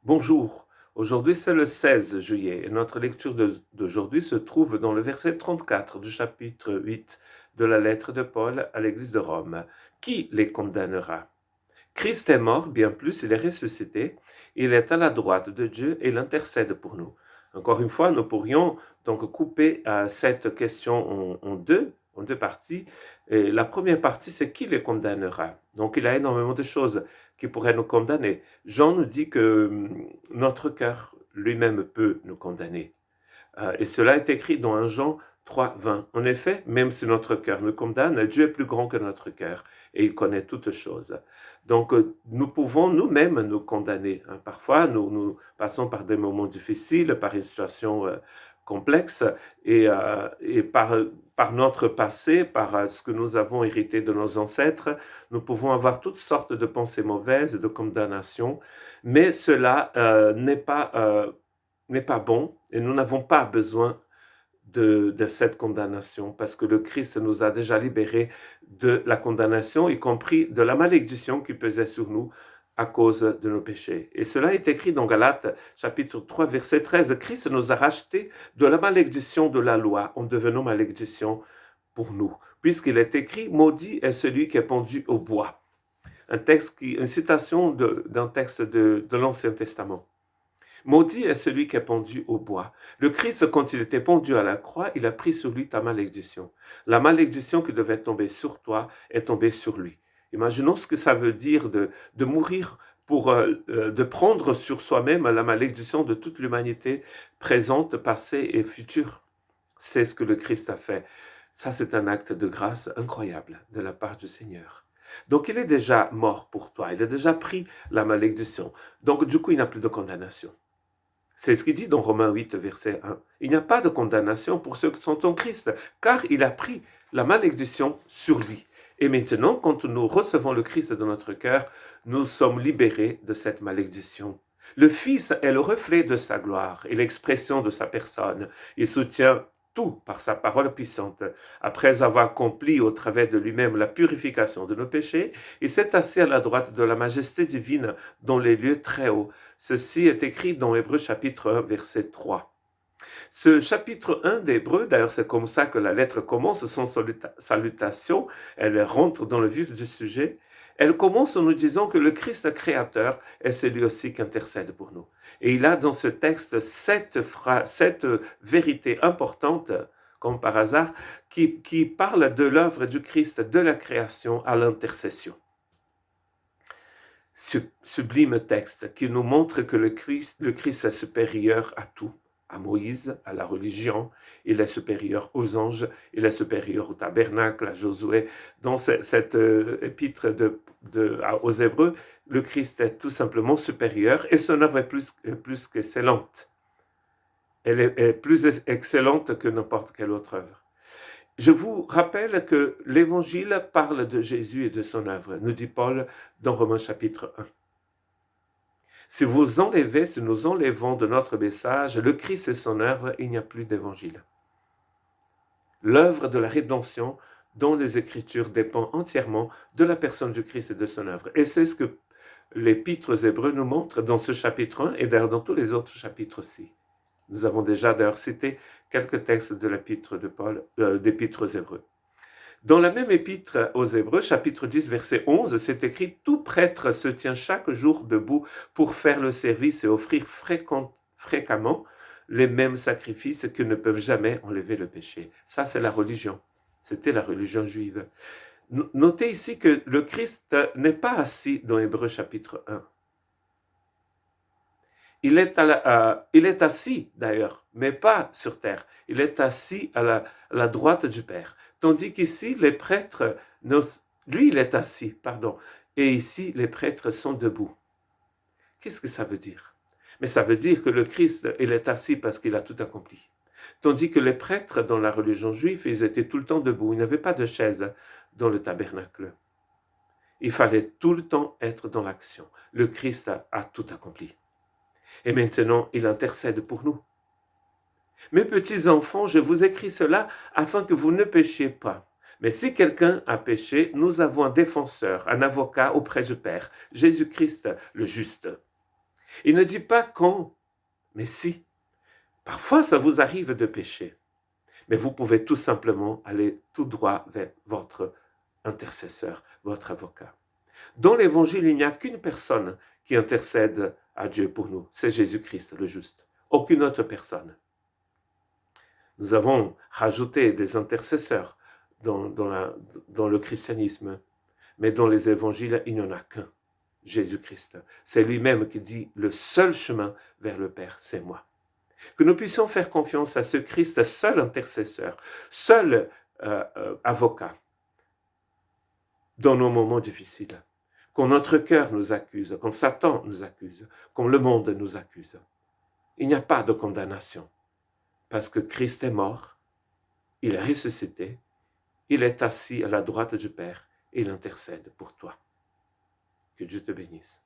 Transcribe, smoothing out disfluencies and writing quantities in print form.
Bonjour, aujourd'hui c'est le 16 juillet et notre lecture d'aujourd'hui se trouve dans le verset 34 du chapitre 8 de la lettre de Paul à l'église de Rome. Qui les condamnera? Christ est mort, bien plus, il est ressuscité, il est à la droite de Dieu et il intercède pour nous. Encore une fois, nous pourrions donc couper cette question en deux parties. Et la première partie, c'est qui les condamnera? Donc il y a énormément de choses qui pourraient nous condamner. Jean nous dit que notre cœur lui-même peut nous condamner. Et cela est écrit dans 1 Jean 3,20. En effet, même si notre cœur nous condamne, Dieu est plus grand que notre cœur et il connaît toutes choses. Donc, nous pouvons nous-mêmes nous condamner. Parfois, nous passons par des moments difficiles, par une situation complexe et par notre passé, par ce que nous avons hérité de nos ancêtres, nous pouvons avoir toutes sortes de pensées mauvaises, de condamnation, mais cela n'est pas bon et nous n'avons pas besoin de cette condamnation parce que le Christ nous a déjà libérés de la condamnation, y compris de la malédiction qui pesait sur nous à cause de nos péchés. Et cela est écrit dans Galates chapitre 3 verset 13. Christ nous a rachetés de la malédiction de la loi en devenant malédiction pour nous, puisqu'il est écrit: maudit est celui qui est pendu au bois. Une citation d'un texte de l'Ancien Testament. Maudit est celui qui est pendu au bois. Le Christ, quand il était pendu à la croix, il a pris sur lui ta malédiction. La malédiction qui devait tomber sur toi est tombée sur lui. Imaginons ce que ça veut dire de mourir de prendre sur soi-même la malédiction de toute l'humanité présente, passée et future. C'est ce que le Christ a fait. Ça, c'est un acte de grâce incroyable de la part du Seigneur. Donc, il est déjà mort pour toi. Il a déjà pris la malédiction. Donc, du coup, il n'a plus de condamnation. C'est ce qu'il dit dans Romains 8, verset 1. Il n'y a pas de condamnation pour ceux qui sont en Christ, car il a pris la malédiction sur lui. Et maintenant, quand nous recevons le Christ dans notre cœur, nous sommes libérés de cette malédiction. Le Fils est le reflet de sa gloire et l'expression de sa personne. Il soutient tout par sa parole puissante. Après avoir accompli au travers de lui-même la purification de nos péchés, il s'est assis à la droite de la majesté divine dans les lieux très hauts. Ceci est écrit dans Hébreux chapitre 1, verset 3. Ce chapitre 1 d'Hébreux, d'ailleurs c'est comme ça que la lettre commence, son salutation, elle rentre dans le vif du sujet. Elle commence en nous disant que le Christ créateur est celui aussi qui intercède pour nous. Et il a dans ce texte cette vérité importante, comme par hasard, qui parle de l'œuvre du Christ, de la création à l'intercession. Sublime texte qui nous montre que le Christ est supérieur à tout, à Moïse, à la religion, il est supérieur aux anges, il est supérieur au tabernacle, à Josué. Dans cette épître aux Hébreux, le Christ est tout simplement supérieur et son œuvre est plus qu'excellente. Elle est plus excellente que n'importe quelle autre œuvre. Je vous rappelle que l'Évangile parle de Jésus et de son œuvre, nous dit Paul dans Romains chapitre 1. Si nous enlevons de notre message le Christ et son œuvre, il n'y a plus d'évangile. L'œuvre de la rédemption dans les Écritures dépend entièrement de la personne du Christ et de son œuvre. Et c'est ce que l'Épître aux Hébreux nous montre dans ce chapitre 1 et d'ailleurs dans tous les autres chapitres aussi. Nous avons déjà d'ailleurs cité quelques textes de l'Épître de Paul, d'Épître aux Hébreux. Dans la même épître aux Hébreux, chapitre 10, verset 11, c'est écrit: tout prêtre se tient chaque jour debout pour faire le service et offrir fréquemment les mêmes sacrifices qui ne peuvent jamais enlever le péché. Ça, c'est la religion. C'était la religion juive. Notez ici que le Christ n'est pas assis dans Hébreux chapitre 1. Il est assis d'ailleurs, mais pas sur terre. Il est assis à la droite du Père. Tandis qu'ici, les prêtres, lui, il est assis, pardon. Et ici, les prêtres sont debout. Qu'est-ce que ça veut dire? Mais ça veut dire que le Christ, il est assis parce qu'il a tout accompli. Tandis que les prêtres dans la religion juive, ils étaient tout le temps debout. Il n'y avait pas de chaise dans le tabernacle. Il fallait tout le temps être dans l'action. Le Christ a tout accompli. Et maintenant, il intercède pour nous. Mes petits enfants, je vous écris cela afin que vous ne péchiez pas. Mais si quelqu'un a péché, nous avons un défenseur, un avocat auprès du Père, Jésus-Christ le juste. Il ne dit pas quand, mais si. Parfois, ça vous arrive de pécher, mais vous pouvez tout simplement aller tout droit vers votre intercesseur, votre avocat. Dans l'Évangile, il n'y a qu'une personne qui intercède à Dieu pour nous, c'est Jésus-Christ le juste. Aucune autre personne. Nous avons rajouté des intercesseurs dans le christianisme, mais dans les évangiles, il n'y en a qu'un, Jésus-Christ. C'est lui-même qui dit, le seul chemin vers le Père, c'est moi. Que nous puissions faire confiance à ce Christ, seul intercesseur, seul avocat, dans nos moments difficiles. Quand notre cœur nous accuse, quand Satan nous accuse, quand le monde nous accuse. Il n'y a pas de condamnation, parce que Christ est mort, il est ressuscité, il est assis à la droite du Père et il intercède pour toi. Que Dieu te bénisse.